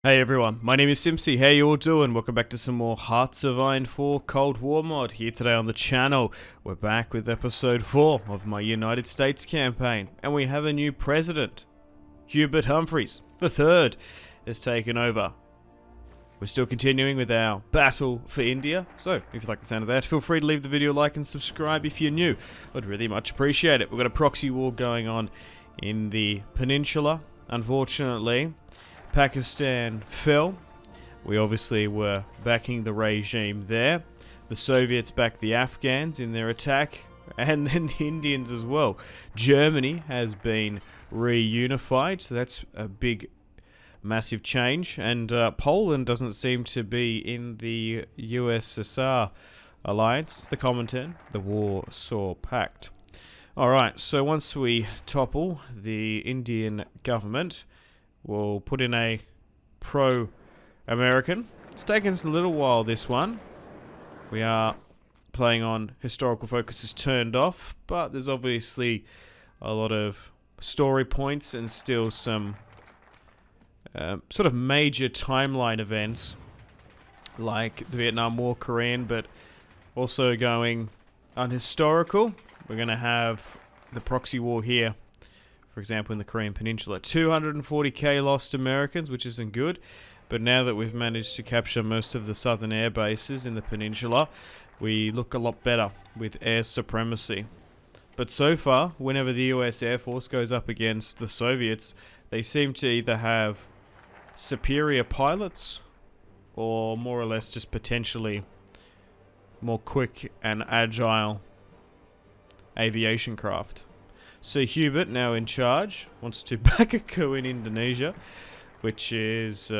Hey everyone, my name is Simpsy. How you all doing? Welcome back to some more Hearts of Iron 4 Cold War mod here today on the channel. We're back with episode 4 of my United States campaign, and we have a new president. Hubert Humphreys III has taken over. We're still continuing with our battle for India, so if you like the sound of that, feel free to leave the video a like and subscribe if you're new. I'd really much appreciate it. We've got a proxy war going on in the peninsula. Unfortunately, Pakistan fell. We obviously were backing the regime there. The Soviets backed the Afghans in their attack, and then the Indians as well. Germany has been reunified, so that's a big, massive change. And Poland doesn't seem to be in the USSR alliance, the Comintern, the Warsaw Pact. Alright, so once we topple the Indian government, we'll put in a pro-American. It's taken us a little while, this one. We are playing on historical focus is turned off, but there's obviously a lot of story points and still some sort of major timeline events like the Vietnam War, Korean, but also going unhistorical. We're going to have the proxy war here. For example, in the Korean Peninsula, 240k lost Americans, which isn't good. But now that we've managed to capture most of the southern air bases in the peninsula, we look a lot better with air supremacy. But so far, whenever the US Air Force goes up against the Soviets, they seem to either have superior pilots or more or less just potentially more quick and agile aviation craft. So Hubert, now in charge, wants to back a coup in Indonesia, which is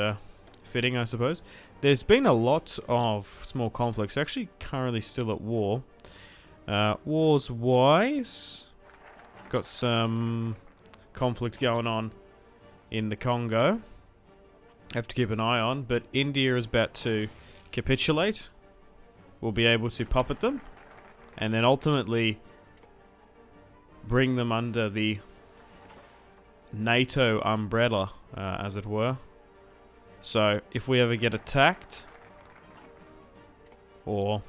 fitting, I suppose. There's been a lot of small conflicts. They're actually currently still at war. Wars-wise, got some conflict going on in the Congo. Have to keep an eye on, but India is about to capitulate. We'll be able to puppet them, and then ultimately bring them under the NATO umbrella, as it were. So, if we ever get attacked, or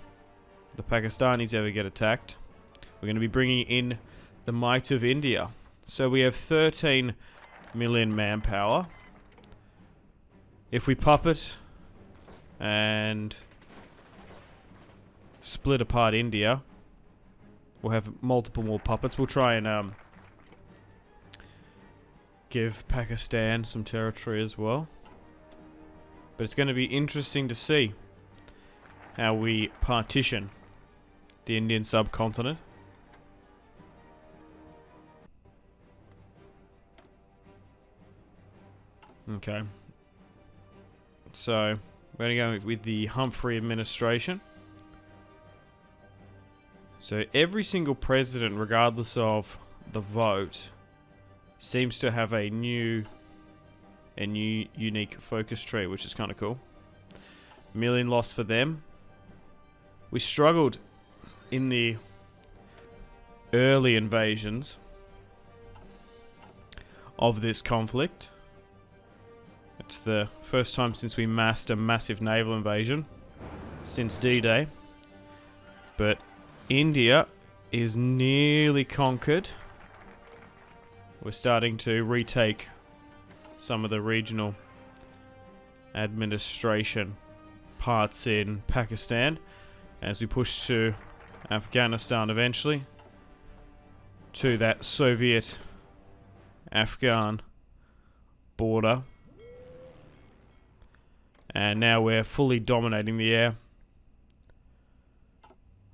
the Pakistanis ever get attacked, we're going to be bringing in the might of India. So we have 13 million manpower. If we puppet and split apart India, we'll have multiple more puppets. We'll try and give Pakistan some territory as well. But it's going to be interesting to see how we partition the Indian subcontinent. Okay. So, we're going to go with the Humphrey administration. So every single president, regardless of the vote, seems to have a new unique focus tree, which is kind of cool. Million loss for them. We struggled in the early invasions of this conflict. It's the first time since we massed a massive naval invasion since D-Day. But India is nearly conquered. We're starting to retake some of the regional administration parts in Pakistan as we push to Afghanistan eventually, to that Soviet-Afghan border. And now we're fully dominating the air.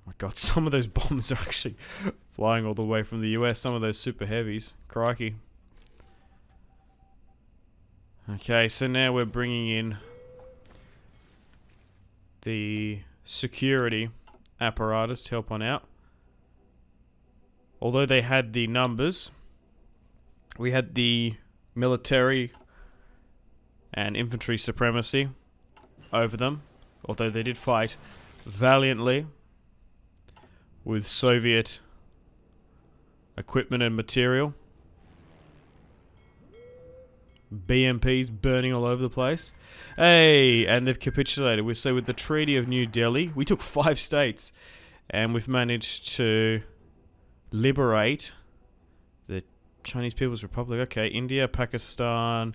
My god, some of those bombs are actually flying all the way from the US. Some of those super heavies. Crikey. Okay, so now we're bringing in the security apparatus to help on out. Although they had the numbers, we had the military and infantry supremacy over them. Although they did fight valiantly with Soviet equipment and material. BMPs burning all over the place. Hey, and they've capitulated. So with the Treaty of New Delhi, we took 5 states, and we've managed to liberate the Chinese People's Republic. Okay, India, Pakistan.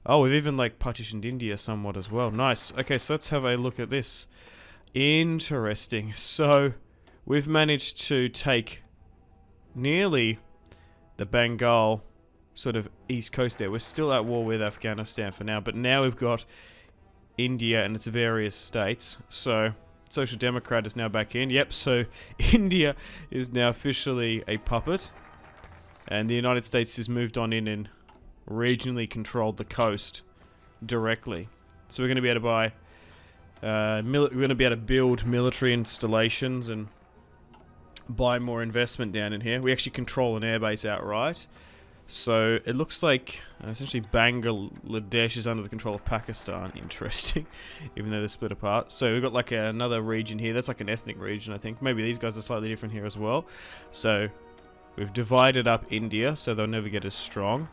Oh, we've even like partitioned India somewhat as well. Nice. Okay, so let's have a look at this. Interesting. So we've managed to take nearly the Bengal sort of east coast there. We're still at war with Afghanistan for now, but now we've got India and its various states. So Social Democrat is now back in. Yep, so India is now officially a puppet, and the United States has moved on in and regionally controlled the coast directly. So we're going to be able to buy we're going to be able to build military installations and buy more investment down in here. We actually control an airbase outright. So it looks like essentially Bangladesh is under the control of Pakistan. Interesting, even though they're split apart. So we've got like another region here. That's like an ethnic region, I think. Maybe these guys are slightly different here as well. So we've divided up India, so they'll never get as strong.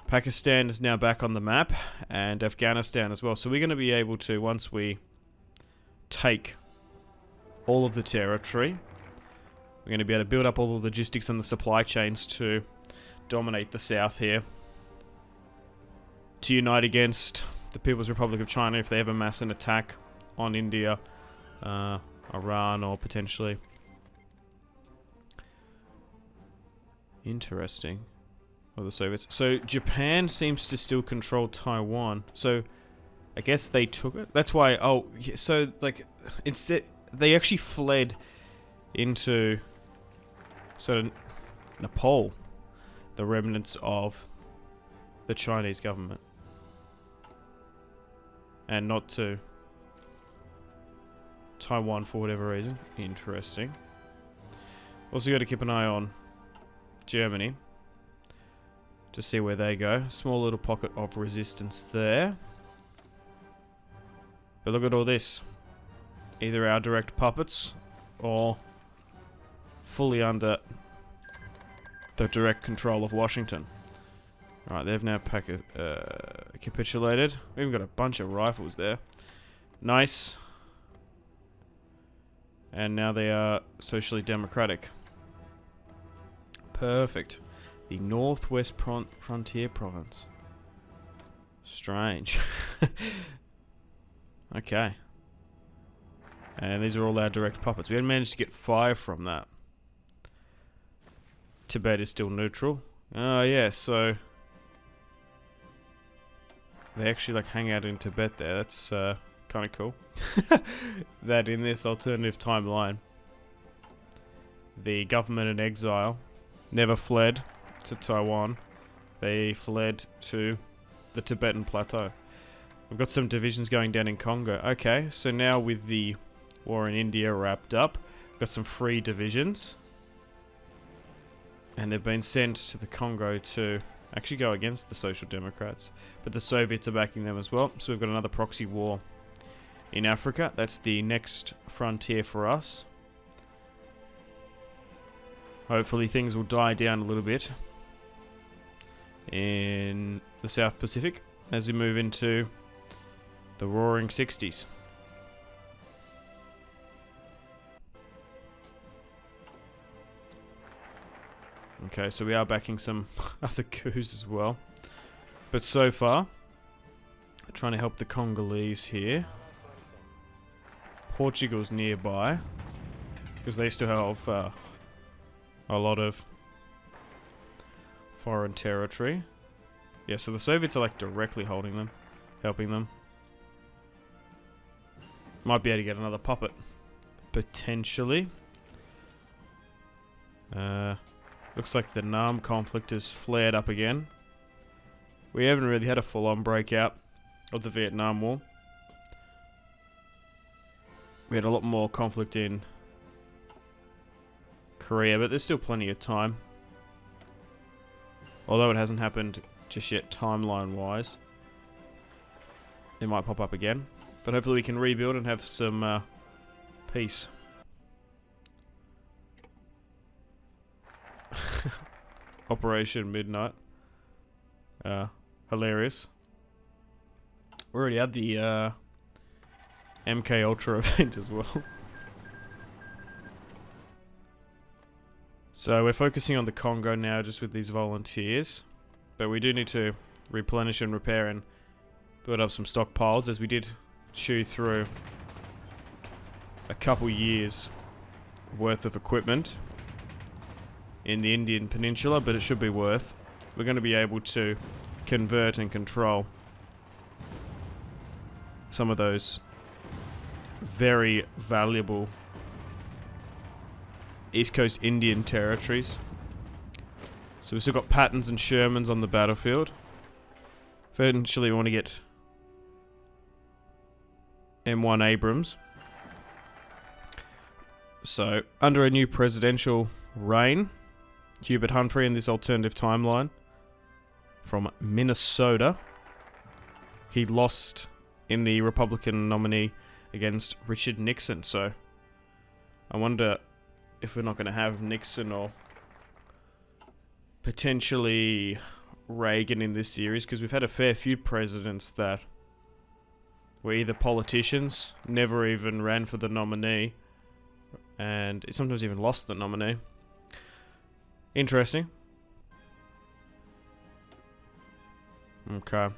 Pakistan is now back on the map, and Afghanistan as well. So we're going to be able to, once we take all of the territory, we're going to be able to build up all the logistics and the supply chains to dominate the south here, to unite against the People's Republic of China if they ever mass an attack on India, Iran, or potentially. Interesting. Or the Soviets. So Japan seems to still control Taiwan. So I guess they took it. That's why. Oh, yeah, so like instead they actually fled into sort of Nepal, the remnants of the Chinese government, and not to Taiwan for whatever reason. Interesting. Also got to keep an eye on Germany to see where they go. Small little pocket of resistance there. But look at all this. Either our direct puppets or fully under the direct control of Washington. Right, they've now capitulated. We've even got a bunch of rifles there. Nice. And now they are socially democratic. Perfect. The Northwest Frontier Province. Strange. Okay. And these are all our direct puppets. We haven't managed to get 5 from that. Tibet is still neutral. Oh, yeah, so they actually like hang out in Tibet there. That's kind of cool. That in this alternative timeline, the government in exile never fled to Taiwan. They fled to the Tibetan plateau. We've got some divisions going down in Congo. Okay, so now with the war in India wrapped up, we've got some free divisions. And they've been sent to the Congo to actually go against the Social Democrats. But the Soviets are backing them as well. So we've got another proxy war in Africa. That's the next frontier for us. Hopefully things will die down a little bit in the South Pacific as we move into the Roaring 60s. Okay, so we are backing some other coups as well. But so far, trying to help the Congolese here. Portugal's nearby, because they still have a lot of foreign territory. Yeah, so the Soviets are like directly holding them, helping them. Might be able to get another puppet, potentially. Looks like the Nam conflict has flared up again. We haven't really had a full-on breakout of the Vietnam War. We had a lot more conflict in Korea, but there's still plenty of time. Although it hasn't happened just yet timeline-wise. It might pop up again. But hopefully we can rebuild and have some peace. Operation Midnight. hilarious. We already had the MK Ultra event as well. So we're focusing on the Congo now, just with these volunteers. But we do need to replenish and repair and build up some stockpiles, as we did chew through a couple years worth of equipment in the Indian Peninsula, but it should be worth. We're going to be able to convert and control some of those very valuable East Coast Indian territories. So we've still got Pattons and Shermans on the battlefield. Eventually we want to get M1 Abrams. So, under a new presidential reign, Hubert Humphrey in this alternative timeline from Minnesota, he lost in the Republican nominee against Richard Nixon. So, I wonder if we're not going to have Nixon or potentially Reagan in this series, because we've had a fair few presidents that were either politicians, never even ran for the nominee, and sometimes even lost the nominee. Interesting. Okay.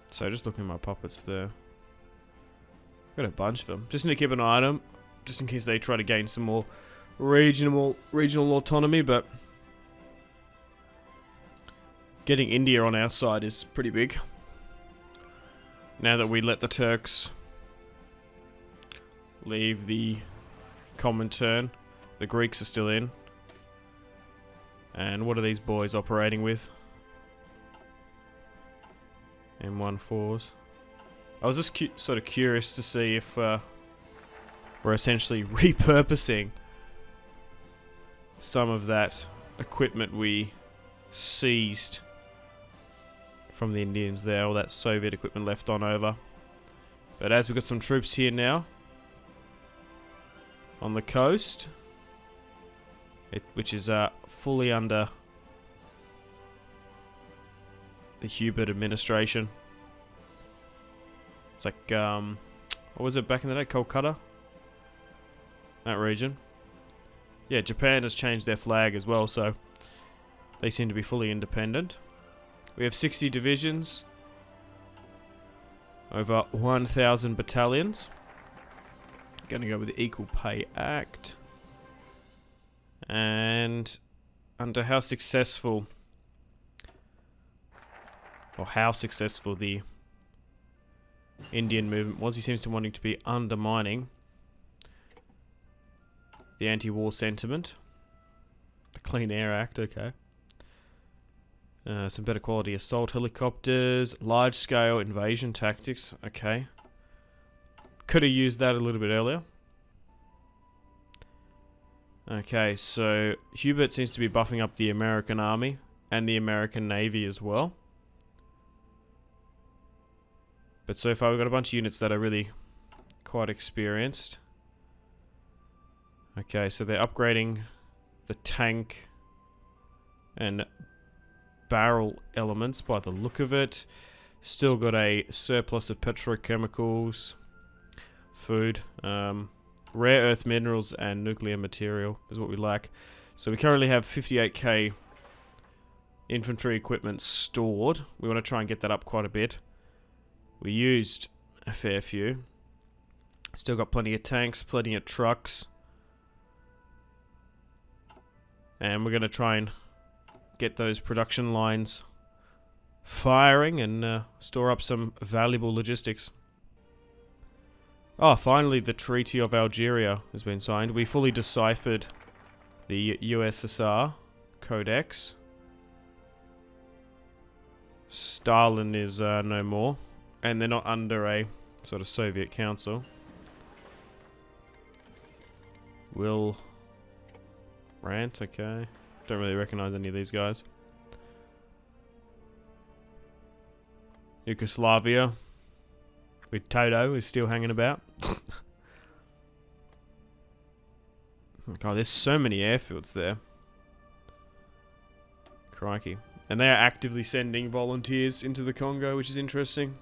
So just looking at my puppets there. Got a bunch of them. Just need to keep an eye on them, just in case they try to gain some more regional autonomy, but getting India on our side is pretty big. Now that we let the Turks leave the Comintern, the Greeks are still in. And what are these boys operating with? M14s. I was just sort of curious to see if we're essentially repurposing some of that equipment we seized from the Indians there, all that Soviet equipment left on over. But as we've got some troops here now on the coast, which is fully under the Hubert administration. It's like, what was it back in the day? Kolkata? That region. Yeah, Japan has changed their flag as well, so they seem to be fully independent. We have 60 divisions, over 1,000 battalions. Gonna go with the Equal Pay Act. And under how successful the Indian movement was, he seems to wanting to be undermining the anti-war sentiment. The Clean Air Act, okay. Some better quality assault helicopters, large-scale invasion tactics, okay. Could have used that a little bit earlier. Okay, so Hubert seems to be buffing up the American Army and the American Navy as well. But so far we've got a bunch of units that are really quite experienced. Okay, so they're upgrading the tank and barrel elements by the look of it. Still got a surplus of petrochemicals, food, rare earth minerals and nuclear material is what we lack. So we currently have 58k infantry equipment stored. We want to try and get that up quite a bit. We used a fair few. Still got plenty of tanks, plenty of trucks. And we're going to try and get those production lines firing and store up some valuable logistics. Oh, finally the Treaty of Algeria has been signed. We fully deciphered the USSR Codex. Stalin is no more. And they're not under a sort of Soviet council. Will Brandt, okay. Don't really recognize any of these guys. Yugoslavia. With Toto is still hanging about. God, there's so many airfields there. Crikey. And they are actively sending volunteers into the Congo, which is interesting.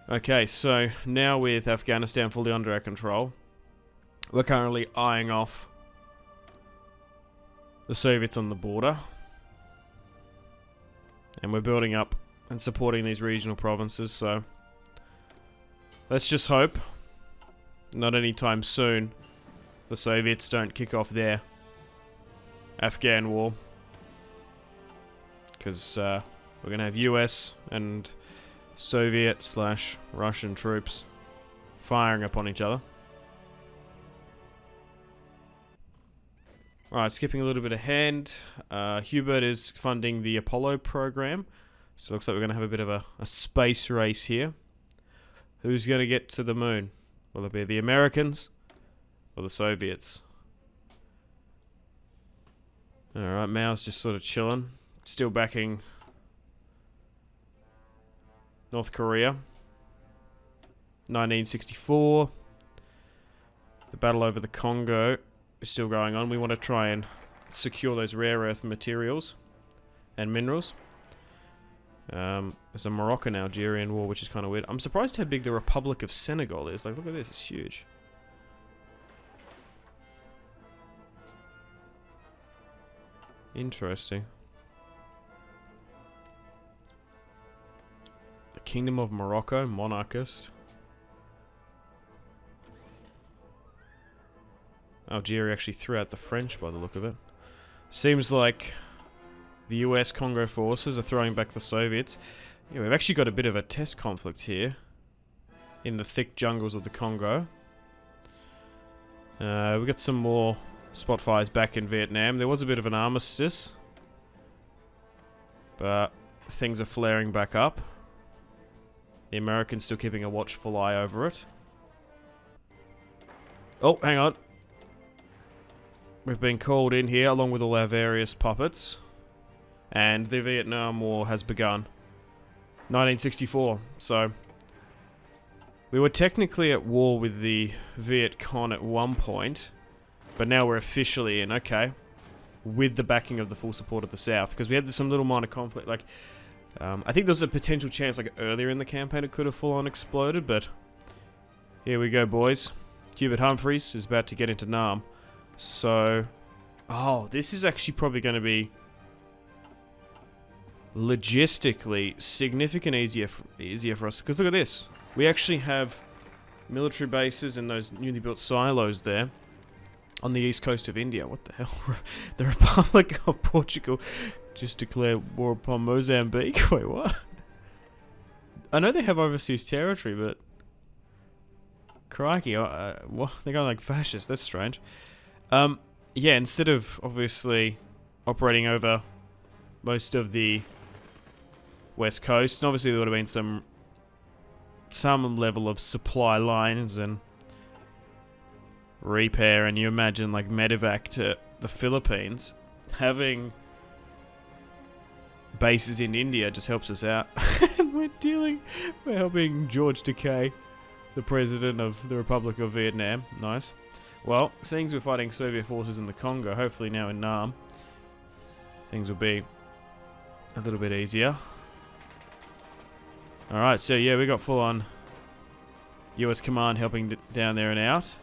Okay, so now with Afghanistan fully under our control, we're currently eyeing off the Soviets on the border. And we're building up and supporting these regional provinces, so let's just hope not anytime soon the Soviets don't kick off their Afghan war. Because we're going to have US and Soviet/Russian troops firing upon each other. Alright, skipping a little bit ahead. Hubert is funding the Apollo program. So it looks like we're going to have a bit of a space race here. Who's going to get to the moon? Will it be the Americans or the Soviets? Alright, Mao's just sort of chilling. Still backing North Korea. 1964. The battle over the Congo is still going on. We want to try and secure those rare earth materials and minerals. There's a Moroccan-Algerian war, which is kind of weird. I'm surprised how big the Republic of Senegal is. Like, look at this. It's huge. Interesting. The Kingdom of Morocco, monarchist. Algeria actually threw out the French by the look of it. Seems like the US Congo forces are throwing back the Soviets. Yeah, we've actually got a bit of a test conflict here in the thick jungles of the Congo. We got some more spot fires back in Vietnam. There was a bit of an armistice, but things are flaring back up. The Americans still keeping a watchful eye over it. Oh, hang on. We've been called in here along with all our various puppets. And the Vietnam War has begun. 1964. So, we were technically at war with the Viet Cong at one point. But now we're officially in, okay. With the backing of the full support of the South. Because we had some little minor conflict, like... I think there's a potential chance, like, earlier in the campaign it could have full-on exploded, but... Here we go, boys. Hubert Humphreys is about to get into Nam. So... Oh, this is actually probably going to be... logistically significant easier for us. Because look at this. We actually have military bases and those newly built silos there. On the east coast of India. What the hell? The Republic of Portugal just declared war upon Mozambique. Wait, what? I know they have overseas territory, but... Crikey, what? They're going like fascists. That's strange. Yeah, instead of, obviously, operating over most of the west coast, and obviously there would have been some level of supply lines and repair, and you imagine like medevac to the Philippines. Having bases in India just helps us out. We're helping George Takei, the president of the Republic of Vietnam. Nice. Well, seeing as we're fighting Soviet forces in the Congo, hopefully now in Nam, things will be a little bit easier. Alright, so yeah, we got full on US command helping down there and out.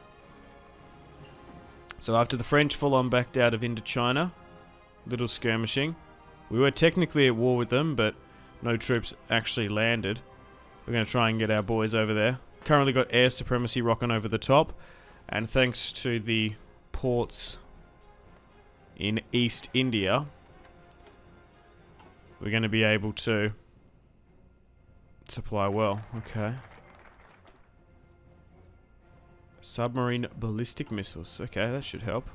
So after the French full on backed out of Indochina, little skirmishing. We were technically at war with them, but no troops actually landed. We're going to try and get our boys over there. Currently got air supremacy rocking over the top. And thanks to the ports in East India, we're going to be able to supply well. Okay. Submarine ballistic missiles. Okay, that should help.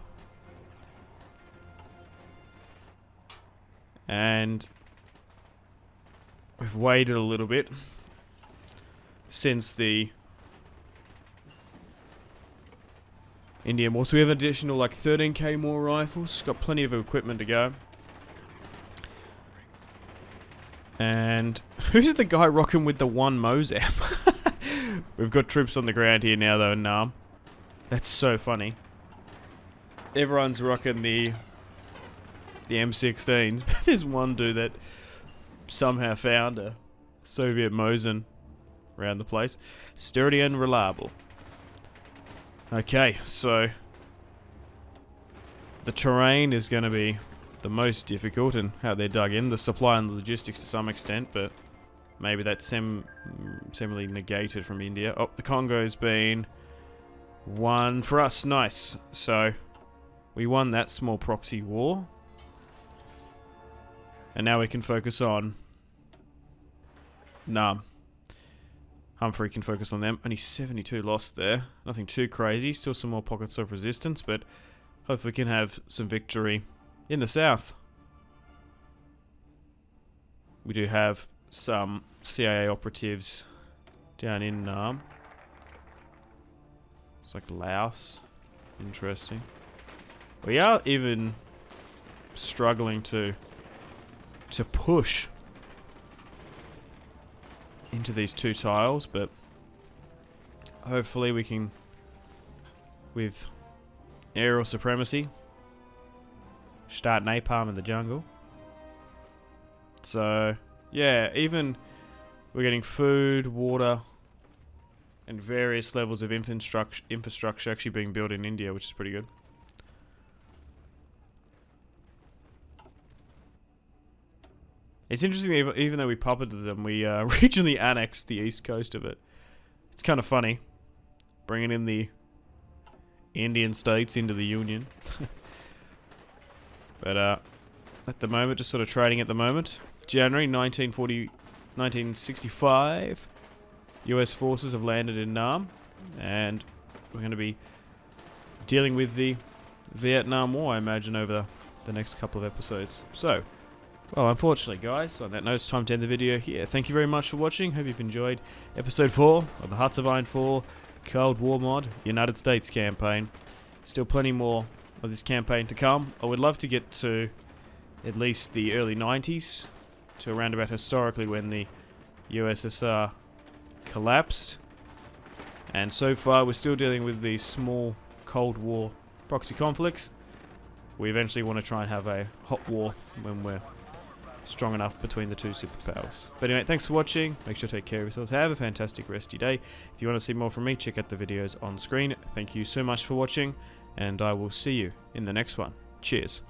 And we've waited a little bit since the Indian War. So we have additional like 13k more rifles. Got plenty of equipment to go. And who's the guy rocking with the one Mozam? We've got troops on the ground here now though in Nam. That's so funny. everyone's rocking the M16s, but there's one dude that somehow found a Soviet Mosin around the place. Sturdy and reliable. Okay, so the terrain is going to be the most difficult and how they're dug in. The supply and the logistics to some extent, but maybe that's similarly negated from India. Oh, the Congo's been won for us. Nice. So we won that small proxy war. And now we can focus on Humphrey can focus on them. Only 72 lost there. Nothing too crazy. Still some more pockets of resistance, but hopefully we can have some victory in the south. We do have some CIA operatives down in it's like Laos. Interesting. We are even struggling to push into these two tiles, but hopefully we can, with aerial supremacy, start napalm in the jungle. So yeah, even we're getting food, water, and various levels of infrastructure actually being built in India, which is pretty good. It's interesting, even though we puppeted them, we regionally annexed the east coast of it. It's kind of funny, bringing in the Indian states into the Union. But at the moment, just sort of trading at the moment. January 1965, US forces have landed in Nam, and we're going to be dealing with the Vietnam War, I imagine, over the next couple of episodes. So, well, unfortunately, guys, on that note, it's time to end the video here. Thank you very much for watching. Hope you've enjoyed episode 4 of the Hearts of Iron 4 Cold War mod United States campaign. Still plenty more of this campaign to come. I would love to get to at least the early 90s, to around about historically when the USSR collapsed. And so far, we're still dealing with these small Cold War proxy conflicts. We eventually want to try and have a hot war when we're strong enough between the two superpowers. But anyway, thanks for watching. Make sure to take care of yourselves. Have a fantastic rest of your day. If you want to see more from me, check out the videos on screen. Thank you so much for watching, and I will see you in the next one. Cheers.